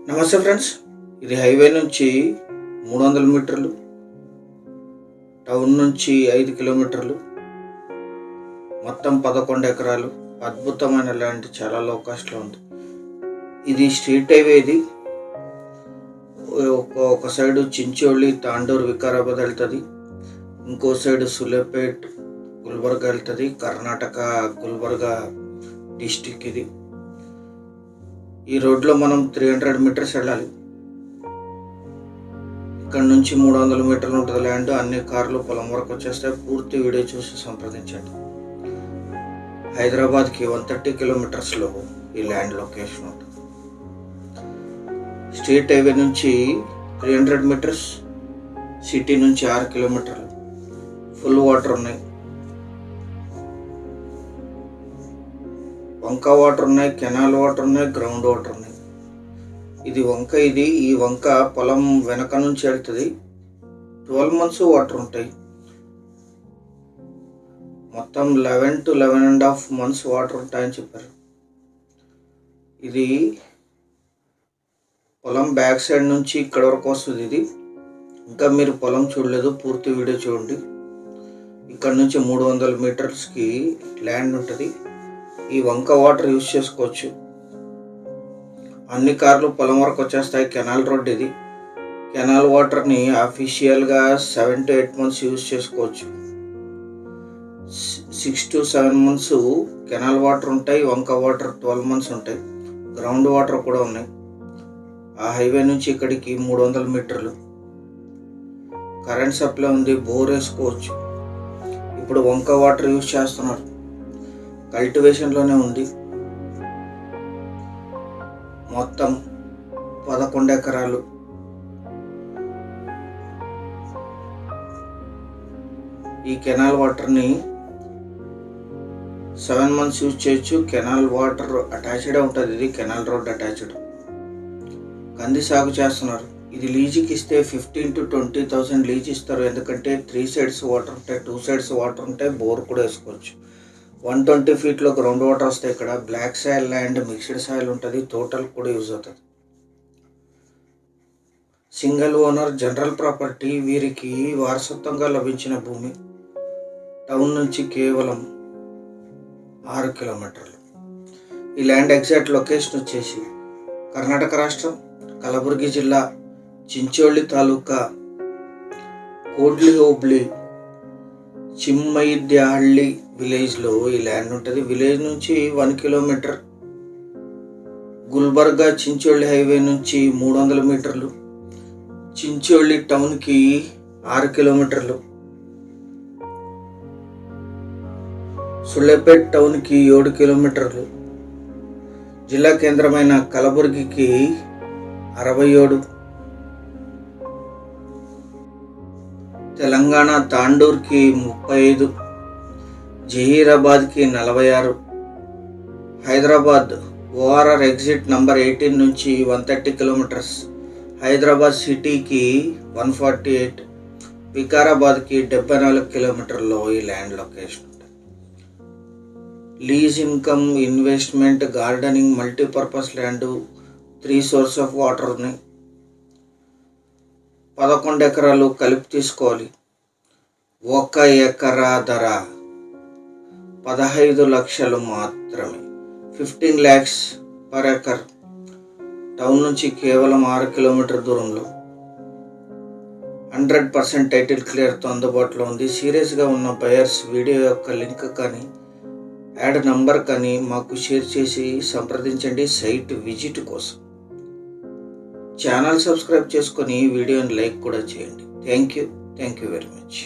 నమస్తే ఫ్రెండ్స్, ఇది హైవే నుంచి 300 మీటర్లు, టౌన్ నుంచి 5 కిలోమీటర్లు, మొత్తం 11 ఎకరాలు. అద్భుతమైన ల్యాండ్, చాలా లో కాస్ట్లో ఉంది. ఇది స్ట్రీట్ హైవే. ఇది ఒక సైడు చించోళి, తాండూరు, వికారాబాద్ వెళ్తుంది. ఇంకో సైడు సులేపేట్, గుల్బర్గా వెళ్తుంది. కర్ణాటక గుల్బర్గా డిస్టిక్ ఇది. ఈ రోడ్లో మనం 300 మీటర్స్ వెళ్ళాలి. ఇక్కడ నుంచి 300 మీటర్లు ఉంటుంది ల్యాండ్. అన్ని కార్లు పొలం వరకు వచ్చేస్తాయి. పూర్తి వీడియో చూసి సంప్రదించండి. హైదరాబాద్కి 130 కిలోమీటర్స్లో ఈ ల్యాండ్ లొకేషన్ ఉంటుంది. స్టేట్ హైవే నుంచి 300 మీటర్స్, సిటీ నుంచి 6 కిలోమీటర్లు. ఫుల్ వాటర్ ఉన్నాయి, వంక వాటర్ ఉన్నాయి, కెనాల్ వాటర్ ఉన్నాయి, గ్రౌండ్ వాటర్ ఉన్నాయి. ఇది వంక. ఈ వంక పొలం వెనక నుంచి వెళ్తుంది. 12 months వాటర్ ఉంటాయి. మొత్తం 11 to 11.5 months వాటర్ ఉంటాయని చెప్పారు. ఇది పొలం బ్యాక్ సైడ్ నుంచి ఇక్కడ వరకు వస్తుంది. ఇది ఇంకా మీరు పొలం చూడలేదు, పూర్తి వీడియో చూడండి. ఇక్కడ నుంచి 300 మీటర్స్కి ల్యాండ్ ఉంటుంది. ఈ వంక వాటర్ యూజ్ చేసుకోవచ్చు. అన్ని కార్లు పొలం వరకు వచ్చేస్తాయి. కెనాల్ రోడ్ ఇది. కెనాల్ వాటర్ని అఫీషియల్గా 7 to 8 months యూజ్ చేసుకోవచ్చు. 6 to 7 months కెనాల్ వాటర్ ఉంటాయి. వంక వాటర్ 12 months ఉంటాయి. గ్రౌండ్ వాటర్ కూడా ఉన్నాయి. ఆ హైవే నుంచి ఇక్కడికి 300 మీటర్లు. కరెంట్ సప్లై ఉంది, బోర్ వేసుకోవచ్చు. ఇప్పుడు వంక వాటర్ యూజ్ చేస్తున్నారు. కల్టివేషన్లోనే ఉంది. మొత్తం 11 ఎకరాలు. ఈ కెనాల్ వాటర్ని 7 months యూజ్ చేయొచ్చు. కెనాల్ వాటర్ అటాచ్డ్ ఉంటుంది. ఇది కెనాల్ రోడ్ అటాచ్డ్. కంది సాగు చేస్తున్నారు. ఇది లీజుకి ఇస్తే 15,000 to 20,000 లీజ్ ఇస్తారు. ఎందుకంటే 3 sides వాటర్ ఉంటాయి, 2 sides వాటర్ ఉంటాయి. బోర్ కూడా వేసుకోవచ్చు. 120 feet గ్రౌండ్ వాటర్ వస్తాయి. ఇక్కడ black soil land, mixed soil ఉంటుంది. టోటల్ కూడా యూజ్ అవుతుంది. Single owner, general property. వీరికి వారసత్వంగా లభించిన భూమి. టౌన్ నుంచి కేవలం 6 కిలోమీటర్లు. ఈ ల్యాండ్ ఎగ్జాక్ట్ లొకేషన్ వచ్చేసి కర్ణాటక రాష్ట్రం, కలబుర్గి జిల్లా, చించోళి తాలూకా, కోడ్లి హోబ్లి, చిమ్మయిద్యాహళ్ళి విలేజ్లో ఈ ల్యాండ్ ఉంటుంది. విలేజ్ నుంచి 1 కిలోమీటర్. గుల్బర్గా చించోళి హైవే నుంచి 300 మీటర్లు. చించోళి టౌన్కి 6 కిలోమీటర్లు. సులేపేట్ టౌన్కి 7 కిలోమీటర్లు. జిల్లా కేంద్రమైన కలబుర్గికి 67. తెలంగాణ తాండూర్కి 35, జహీరాబాద్కి 46, హైదరాబాద్ ఓఆర్ఆర్ ఎగ్జిట్ నంబర్ 18 నుంచి 130 కిలోమీటర్స్, హైదరాబాద్ సిటీకి 148, వికారాబాద్కి 74 కిలోమీటర్లో ఈ ల్యాండ్ లొకేషన్ ఉంటుంది. Lease income, investment, gardening, multipurpose land, 3 sources of water ఉన్నాయి. 11 ఎకరాలు కలిపి తీసుకోవాలి. 1 ఎకరా ధర 15 లక్షలు మాత్రమే. 15 lakhs per acre. టౌన్ నుంచి కేవలం 6 కిలోమీటర్ దూరంలో. 100% టైటిల్ క్లియర్తో అందుబాటులో ఉంది. సీరియస్గా ఉన్న బయర్స్ వీడియో యొక్క లింక్ కానీ యాడ్ నంబర్ కానీ మాకు షేర్ చేసి సంప్రదించండి సైట్ విజిట్ కోసం. ఛానల్ సబ్స్క్రైబ్ చేసుకొని వీడియోని లైక్ కూడా చేయండి. Thank you very much.